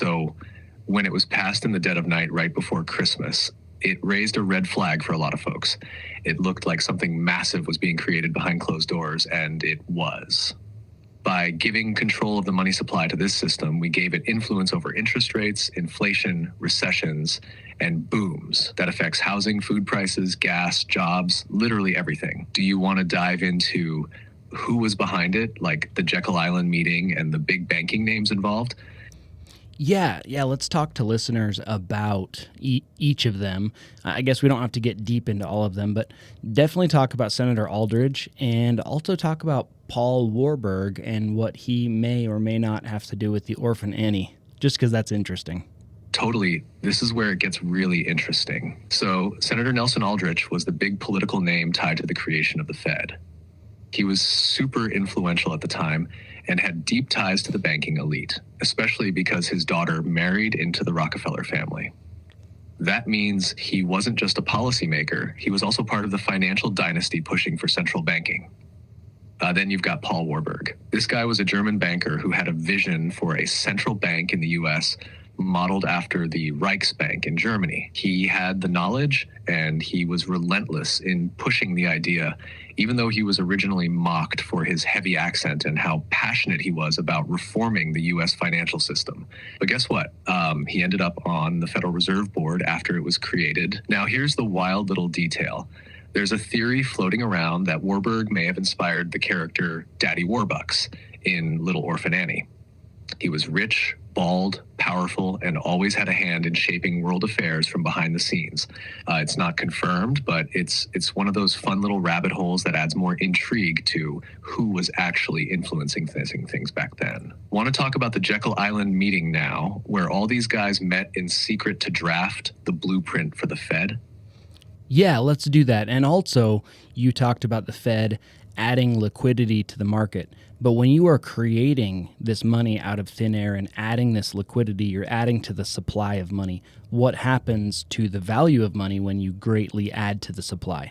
So when it was passed in the dead of night right before Christmas, it raised a red flag for a lot of folks. It looked like something massive was being created behind closed doors, and it was. By giving control of the money supply to this system, we gave it influence over interest rates, inflation, recessions, and booms that affects housing, food prices, gas, jobs, literally everything. Do you want to dive into who was behind it, like the Jekyll Island meeting and the big banking names involved? Yeah, let's talk to listeners about each of them. I guess we don't have to get deep into all of them, but definitely talk about Senator Aldrich and also talk about Paul Warburg and what he may or may not have to do with the Orphan Annie, just because that's interesting. Totally. This is where it gets really interesting. So, Senator Nelson Aldrich was the big political name tied to the creation of the Fed. He was super influential at the time and had deep ties to the banking elite, especially because his daughter married into the Rockefeller family. That means he wasn't just a policymaker, he was also part of the financial dynasty pushing for central banking. Then you've got Paul Warburg. This guy was a German banker who had a vision for a central bank in the US modeled after the Reichsbank in Germany. He had the knowledge and he was relentless in pushing the idea, even though he was originally mocked for his heavy accent and how passionate he was about reforming the US financial system. But guess what? He ended up on the Federal Reserve Board after it was created. Now, here's the wild little detail. There's a theory floating around that Warburg may have inspired the character Daddy Warbucks in Little Orphan Annie. He was rich, bald, powerful, and always had a hand in shaping world affairs from behind the scenes. It's not confirmed, but it's one of those fun little rabbit holes that adds more intrigue to who was actually influencing things back then. Want to talk about the Jekyll Island meeting now, where all these guys met in secret to draft the blueprint for the Fed? Yeah, let's do that. And also, you talked about the Fed adding liquidity to the market. But when you are creating this money out of thin air and adding this liquidity, you're adding to the supply of money. What happens to the value of money when you greatly add to the supply?